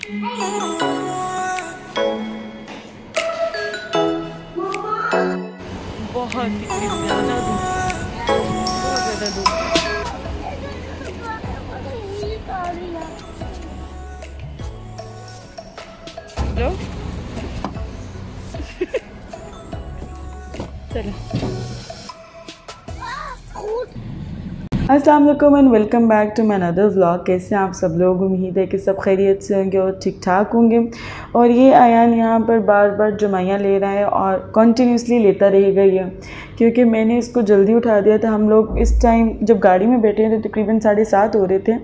बहुत ज़्यादा धूप, बहुत ज़्यादा धूप। लो चलो। अस्सलाम वालेकुम and welcome back to my another vlog. कैसे हैं आप सब लोग? उम्मीद है कि सब खैरियत से होंगे और ठीक ठाक होंगे। और ये आयान यहाँ पर बार बार जमाइयाँ ले रहा है और कंटिन्यूसली लेता रहेगा ये, क्योंकि मैंने इसको जल्दी उठा दिया था। हम लोग इस टाइम जब गाड़ी में बैठे थे तकरीबन 7:30 हो रहे थे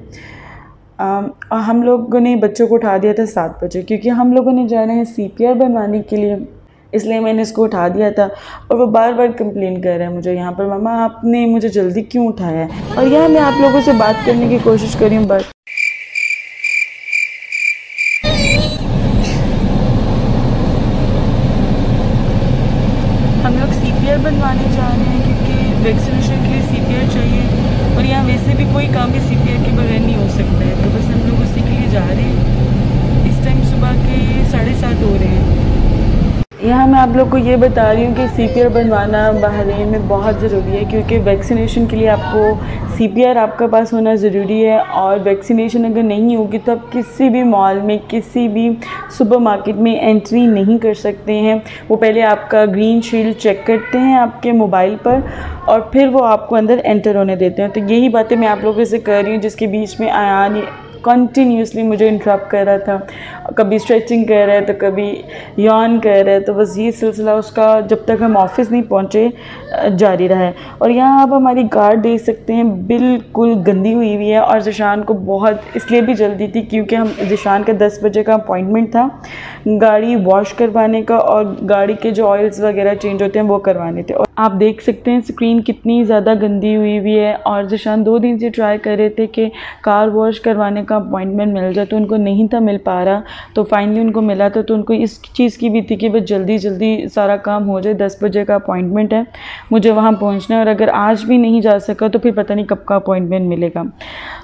और हम लोगों ने बच्चों को उठा दिया था 7 बजे, क्योंकि हम लोगों ने जाना है CPR बनवाने के लिए, इसलिए मैंने इसको उठा दिया था। और वो बार बार कंप्लेन कर रहा है मुझे यहाँ पर, मम्मा आपने मुझे जल्दी क्यों उठाया है। और यहाँ मैं आप लोगों से बात करने की कोशिश कर रही हूँ, बट हम लोग CPR बनवाने जा रहे हैं क्योंकि वैक्सीनेशन के लिए CPR चाहिए और यहाँ वैसे भी कोई काम भी CPR के बगैर नहीं हो सकता है। तो बस हम लोग उसी के लिए जा रहे हैं। इस टाइम सुबह के 7:30 हो रहे हैं। यहाँ मैं आप लोग को ये बता रही हूँ कि CPR बनवाना बहरीन में बहुत ज़रूरी है, क्योंकि वैक्सीनेशन के लिए आपको CPR आपका पास होना ज़रूरी है। और वैक्सीनेशन अगर नहीं होगी तो आप किसी भी मॉल में, किसी भी सुपरमार्केट में एंट्री नहीं कर सकते हैं। वो पहले आपका ग्रीन शील्ड चेक करते हैं आपके मोबाइल पर और फिर वो आपको अंदर एंटर होने देते हैं। तो यही बातें मैं आप लोगों से कर रही हूँ, जिसके बीच में आयान कंटिन्यूसली मुझे इंटरप्ट कर रहा था। कभी स्ट्रेचिंग कर रहा है तो कभी यॉन कर रहा है। तो बस ये सिलसिला उसका जब तक हम ऑफिस नहीं पहुँचे जारी रहा है। और यहाँ आप हमारी गार्ड देख सकते हैं, बिल्कुल गंदी हुई हुई है। और ज़िशान को बहुत इसलिए भी जल्दी थी क्योंकि हम ज़िशान का 10 बजे का अपॉइंटमेंट था गाड़ी वॉश करवाने का और गाड़ी के जो ऑयल्स वगैरह चेंज होते हैं वो करवाने थे। और आप देख सकते हैं स्क्रीन कितनी ज़्यादा गंदी हुई हुई है। और ज़िशान 2 दिन से ट्राई कर रहे थे कि कार वॉश करवाने का अपॉइंटमेंट मिल जाए, तो उनको नहीं था मिल पा रहा। तो फाइनली उनको मिला था। तो उनको इस चीज़ की भी थी कि बस जल्दी जल्दी सारा काम हो जाए। 10 बजे का अपॉइंटमेंट है, मुझे वहाँ पहुँचना है। और अगर आज भी नहीं जा सका तो फिर पता नहीं कब का अपॉइंटमेंट मिलेगा।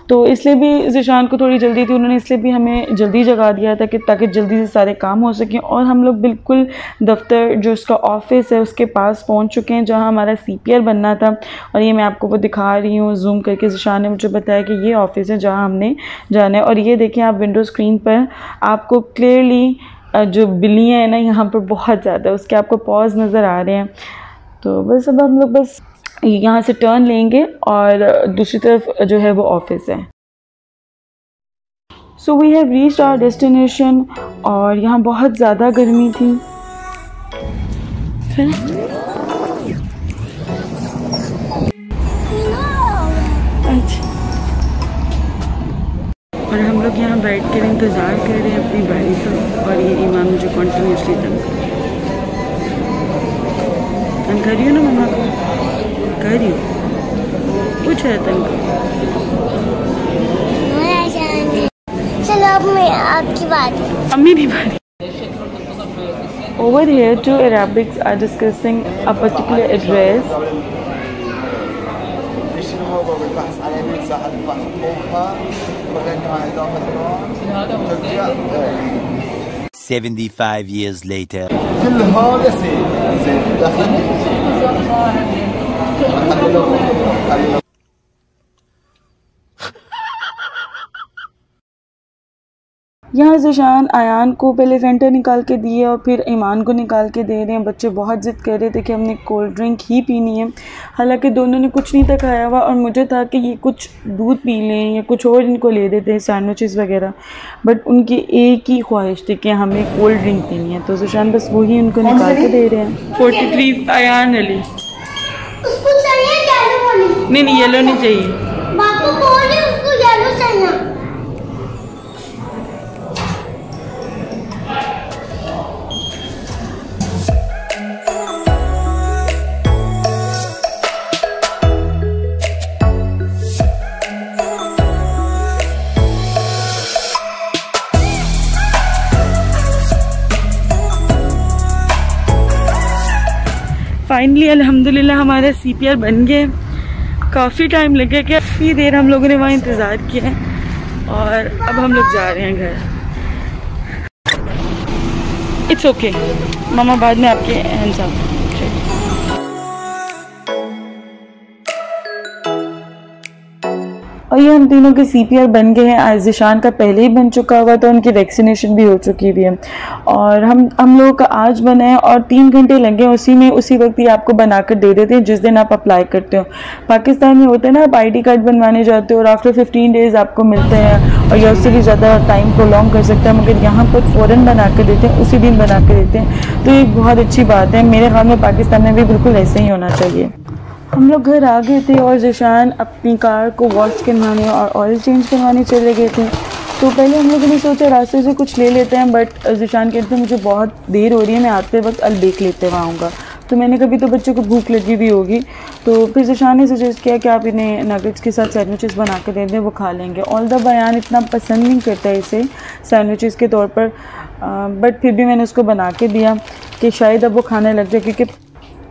तो इसलिए भी ज़िशान को थोड़ी जल्दी थी, उन्होंने इसलिए भी हमें जल्दी जगा दिया था कि ताकि जल्दी से सारे काम हो सकें। और हम लोग बिल्कुल दफ्तर जो उसका ऑफिस है उसके पास पहुँच चुके हैं जहाँ हमारा CPR बनना था। और ये मैं आपको वो दिखा रही हूँ जूम करके। ज़िशान ने मुझे बताया कि ये ऑफिस है जहाँ हमने जाना है। और ये देखें आप विंडो स्क्रीन पर आपको क्लियरली जो बिल्लियाँ हैं ना यहाँ पर बहुत ज़्यादा, उसके आपको पॉज नज़र आ रहे हैं। तो बस अब हम लोग बस यहाँ से टर्न लेंगे और दूसरी तरफ जो है वो ऑफिस है। So we have reached our destination. और यहाँ बहुत ज़्यादा गर्मी थी। अच्छा, और हम लोग यहाँ बैठ कर इंतज़ार कर रहे हैं अपनी बारी का। और ये ईमान मुझे कॉन्टिन्यूसली तंग कर रही हो ना मम्मा को, कर रही हो कुछ है तंग। चलो अब मैं आपकी बात, अम्मी नहीं बारी। Over here, 2 Arabics are discussing a particular address. 75 years later. यहाँ ज़िशान आयान को पहले फेंटा निकाल के दिए और फिर ईमान को निकाल के दे रहे हैं। बच्चे बहुत ज़िद कर रहे थे कि हमने कोल्ड ड्रिंक ही पीनी है। हालांकि दोनों ने कुछ नहीं था खाया हुआ और मुझे था कि ये कुछ दूध पी लें या कुछ और इनको ले देते हैं, सैंडविचेस वगैरह। बट उनकी एक ही ख्वाहिश थी कि हमें कोल्ड ड्रिंक पीनी है। तो ज़िशान बस वही उनको निकाल के दे रहे हैं। 43 आयान अली। नहीं येलो नहीं चाहिए। फाइनली अल्हम्दुलिल्लाह हमारा CPR बन गया। काफ़ी टाइम लगे, काफ़ी देर हम लोगों ने वहाँ इंतज़ार किया है और अब हम लोग जा रहे हैं घर। इट्स ओके मामा, बाद में आपके हैंड्स आप। और ये हम तीनों के CPR बन गए हैं। ज़िशान का पहले ही बन चुका हुआ था, उनकी वैक्सीनेशन भी हो चुकी हुई है। और हम लोगों का आज बना है और 3 घंटे लगे उसी वक्त ये आपको बनाकर दे देते हैं जिस दिन आप अप्लाई करते हो। पाकिस्तान में होता है ना, आप ID कार्ड बनवाने जाते हो और आफ्टर 15 डेज़ आपको मिलते हैं और या उससे भी ज़्यादा टाइम प्रोलॉन्ग कर सकता है, मगर यहाँ पर फ़ौरन बना के देते हैं, उसी दिन बना के देते हैं। तो ये बहुत अच्छी बात है। मेरे ख्याल में पाकिस्तान में भी बिल्कुल ऐसे ही होना चाहिए। हम लोग घर आ गए थे और ज़िशान अपनी कार को वॉश करवाने और ऑयल चेंज करवाने चले गए थे। तो पहले हम लोगों ने सोचा रास्ते से कुछ ले लेते हैं, बट ज़िशान कहते हैं मुझे बहुत देर हो रही है, मैं आते वक्त अलबेक लेते हुए आऊँगा। तो मैंने कभी तो बच्चों को भूख लगी भी होगी, तो फिर ज़िशान ने सजेस्ट किया कि आप इन्हें नगेट्स के साथ सैंडविचेस बना के दे दें, वो खा लेंगे। ऑल्दो बयान इतना पसंद नहीं करता इसे सैंडविचेस के तौर पर, बट फिर भी मैंने उसको बना के दिया कि शायद अब वो खाने लग जाए, क्योंकि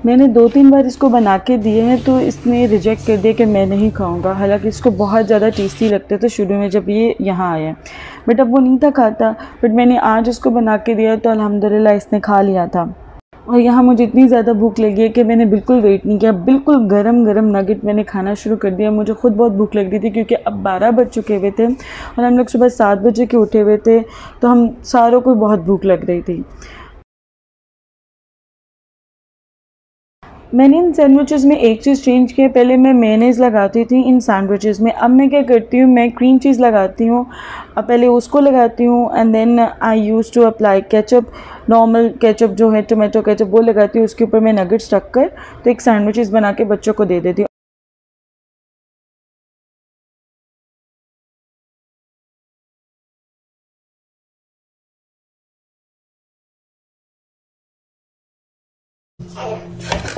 मैंने 2-3 बार इसको बना के दिए हैं तो इसने रिजेक्ट कर दिया कि मैं नहीं खाऊंगा। हालांकि इसको बहुत ज़्यादा टेस्टी लगते थे शुरू में जब ये यहाँ आया, बट अब वो नहीं था खाता। बट मैंने आज इसको बना के दिया तो अल्हम्दुलिल्लाह इसने खा लिया था। और यहाँ मुझे इतनी ज़्यादा भूख लगी है कि मैंने बिल्कुल वेट नहीं किया, बिल्कुल गरम गरम नगेट मैंने खाना शुरू कर दिया। मुझे खुद बहुत भूख लग रही थी क्योंकि अब 12 बज चुके हुए थे और हम लोग सुबह 7 बजे के उठे हुए थे, तो हम सारों को बहुत भूख लग रही थी। मैंने इन सैंडविचेस में एक चीज़ चेंज की है। पहले मैं मेयोनेज़ लगाती थी इन सैंडविचेस में, अब मैं क्या करती हूँ, मैं क्रीम चीज़ लगाती हूँ, पहले उसको लगाती हूँ and then I use to apply ketchup, normal ketchup जो है टोमेटो केचप, वो लगाती हूँ। उसके ऊपर मैं नगेट्स रख कर तो एक सैंडविचेस बना के बच्चों को दे देती हूँ।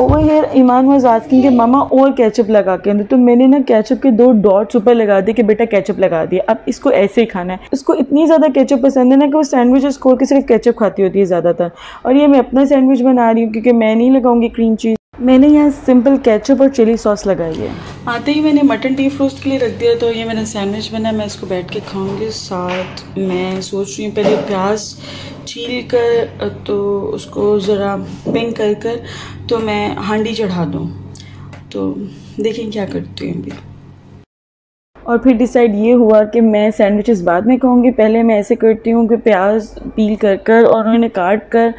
Over here Iman was asking कि मामा और केचप लगा के अंदर, तो मैंने ना केचप के 2 डॉट्स ऊपर लगा दिए कि बेटा केचप लगा दिया, अब इसको ऐसे ही खाना है। उसको इतनी ज़्यादा केचप पसंद है ना कि वो सैंडविचेस खोल के सिर्फ केचप खाती होती है ज़्यादातर। और ये मैं अपना सैंडविच बना रही हूँ क्योंकि मैं नहीं लगाऊंगी क्रीम चीज़, मैंने यहाँ सिंपल केचप और चिली सॉस लगाई है। आते ही मैंने मटन डीप रोस्ट के लिए रख दिया, तो ये मेरा सैंडविच बना, मैं इसको बैठ के खाऊंगी। साथ मैं सोच रही हूँ पहले प्याज छील कर तो उसको ज़रा पिंक कर कर तो मैं हांडी चढ़ा दूँ, तो देखें क्या करती हूँ अभी। और फिर डिसाइड ये हुआ कि मैं सैंडविचेस बाद में खाऊंगी। पहले मैं ऐसे करती हूँ कि प्याज पील कर कर और उन्हें काट कर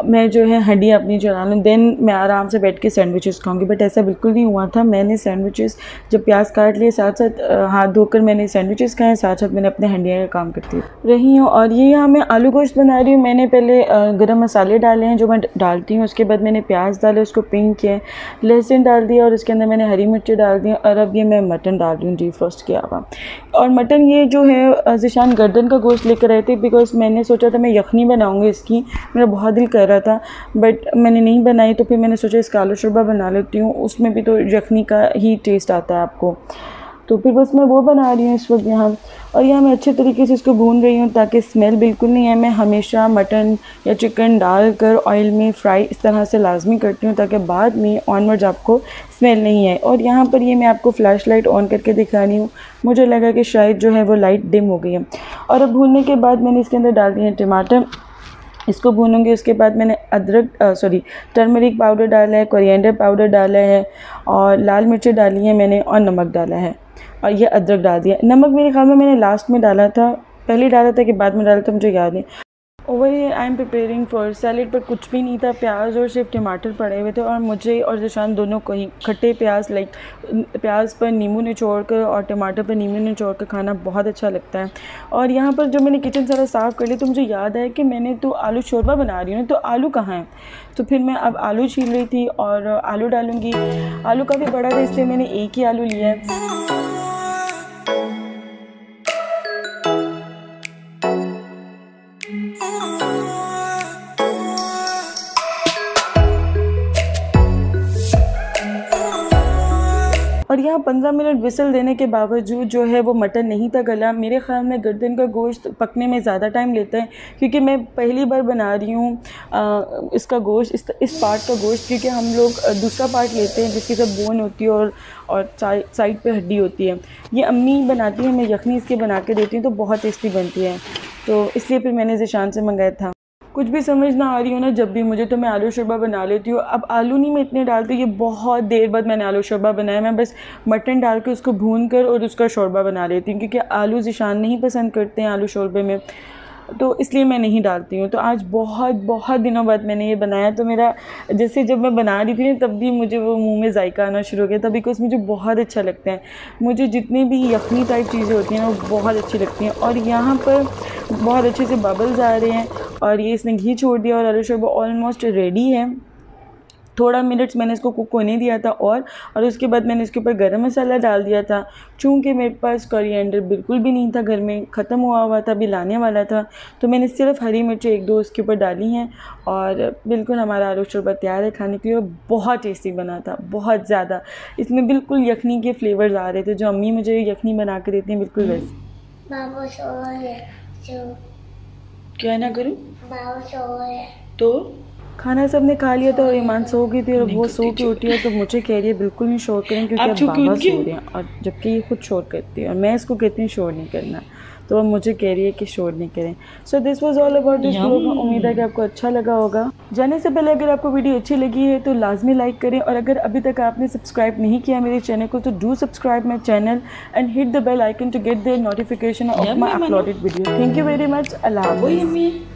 मैं जो है हड्डी अपनी चढ़ा लूँ, देन मैं आराम से बैठ के सैंडविचेस खाऊंगी। बट ऐसा बिल्कुल नहीं हुआ था। मैंने सैंडविचेस जब प्याज काट लिए साथ साथ हाथ धोकर मैंने सैंडविचेस खाए, साथ साथ मैंने अपने हड्डियाँ का काम करती रही हूँ। और ये यहाँ मैं आलू गोश्त बना रही हूँ। मैंने पहले गरम मसाले डाले हैं जो मैं डालती हूँ, उसके बाद मैंने प्याज डाले, उसको पिंक किया, लहसुन डाल दिया और उसके अंदर मैंने हरी मिर्ची डाल दी। और अब ये मैं मटन डाल रही हूँ डीप रोस्ट किया हुआ। और मटन ये जो है ज़िशान गर्दन का गोश्त लेकर आए थे, बिकॉज मैंने सोचा था मैं यखनी बनाऊँगी इसकी, मेरा बहुत दिल कर रहा था बट मैंने नहीं बनाई। तो फिर मैंने सोचा इसका आलू शोरबा बना लेती हूँ, उसमें भी तो यखनी का ही टेस्ट आता है आपको। तो फिर बस मैं वो बना रही हूँ इस वक्त यहाँ। और यहाँ मैं अच्छे तरीके से इसको भून रही हूँ ताकि स्मेल बिल्कुल नहीं है। मैं हमेशा मटन या चिकन डालकर ऑयल में फ्राई इस तरह से लाजमी करती हूँ ताकि बाद में ऑनवर्ड्स आपको स्मेल नहीं आए। और यहाँ पर ये मैं आपको फ्लैश लाइट ऑन करके दिखा रही हूँ, मुझे लगा कि शायद जो है वो लाइट डिम हो गई है। और अब भूनने के बाद मैंने इसके अंदर डाल दिए हैं टमाटर, इसको भूनूंगी। उसके बाद मैंने टर्मरिक पाउडर डाला है, कोरिएंडर पाउडर डाला है और लाल मिर्ची डाली है मैंने और नमक डाला है और ये अदरक डाल दिया। नमक मेरे ख्याल में मैंने लास्ट में डाला था, पहले डाला था कि बाद में डाला था, मुझे याद नहीं। Over here I am preparing for salad, पर कुछ भी नहीं था, प्याज और सिर्फ टमाटर पड़े हुए थे। और मुझे और ज़िशान दोनों को ही खट्टे प्याज प्याज पर नींबू निचोड़ कर और टमाटर पर नींबू निचोड़ कर खाना बहुत अच्छा लगता है। और यहाँ पर जो मैंने किचन सारा साफ़ कर लिया तो मुझे याद है कि मैंने तो आलू शोरबा बना रही हूँ, तो आलू कहाँ है। तो फिर मैं अब आलू छील रही थी और आलू डालूँगी। आलू काफ़ी बड़ा था इसलिए मैंने एक ही आलू लिया है। और यहाँ 15 मिनट विसल देने के बावजूद जो है वो मटन नहीं था गला। मेरे ख़्याल में गर्दन का गोश्त पकने में ज़्यादा टाइम लेता है क्योंकि मैं पहली बार बना रही हूँ इसका गोश्त, इस पार्ट का गोश्त, क्योंकि हम लोग दूसरा पार्ट लेते हैं जिसकी सब बोन होती है और साइड पे हड्डी होती है। ये अम्मी बनाती है, मैं यखनी इसके बना के देती हूँ तो बहुत टेस्टी बनती है, तो इसलिए फिर मैंने ज़िशान से मंगाया था। कुछ भी समझ ना आ रही हो ना जब भी मुझे, तो मैं आलू शोरबा बना लेती हूँ। अब आलू नहीं मैं इतने डालती, ये बहुत देर बाद मैंने आलू शोरबा बनाया। मैं बस मटन डाल के उसको भून कर और उसका शोरबा बना लेती हूँ, क्योंकि आलू ज़िशान नहीं पसंद करते हैं आलू शोरबे में, तो इसलिए मैं नहीं डालती हूँ। तो आज बहुत बहुत दिनों बाद मैंने ये बनाया, तो मेरा जैसे जब मैं बना रही थी तब भी मुझे वो मुंह में जायका आना शुरू हो गया था, बिकॉज मुझे बहुत अच्छा लगता है। मुझे जितनी भी यखनी टाइप चीज़ें होती हैं ना वो बहुत अच्छी लगती हैं। और यहाँ पर बहुत अच्छे से बबल्स आ रहे हैं और ये इसने घी छोड़ दिया और आलू शोरबा ऑलमोस्ट रेडी है। थोड़ा मिनट्स मैंने इसको कुक होने दिया था और उसके बाद मैंने इसके ऊपर गरम मसाला डाल दिया था। चूँकि मेरे पास कोरिएंडर बिल्कुल भी नहीं था घर में, ख़त्म हुआ था, अभी लाने वाला था, तो मैंने सिर्फ हरी मिर्चें 1-2 उसके ऊपर डाली हैं और बिल्कुल हमारा आलू शोरबा तैयार है खाने के लिए। बहुत टेस्टी बना था, बहुत ज़्यादा। इसमें बिल्कुल यखनी के फ्लेवर्स आ रहे थे, जो अम्मी मुझे यखनी बना के देती हैं बिल्कुल वैसे। बाबू सो रहे क्या ना करूँ? बाबू सो रहे तो खाना सबने खा लिया था और ईमान सो गई थी और वो सो के उठी है, तो मुझे कह रही है बिल्कुल नहीं शोर करें क्योंकि अब बाबा सो रहे हैं, और जबकि ये खुद शोर करती है और मैं इसको कहती हूँ शोर नहीं करना, तो अब मुझे कह रही है कि शोर नहीं करें। So this was all about this vlog. उम्मीद है कि आपको अच्छा लगा होगा। जाने से पहले अगर आपको वीडियो अच्छी लगी है तो लाजमी लाइक करें, और अगर अभी तक आपने सब्सक्राइब नहीं किया मेरे चैनल को तो do subscribe my channel and hit the bell icon to get the notification of my uploaded video. Thank you very much. अल्लाह हाफ़िज़।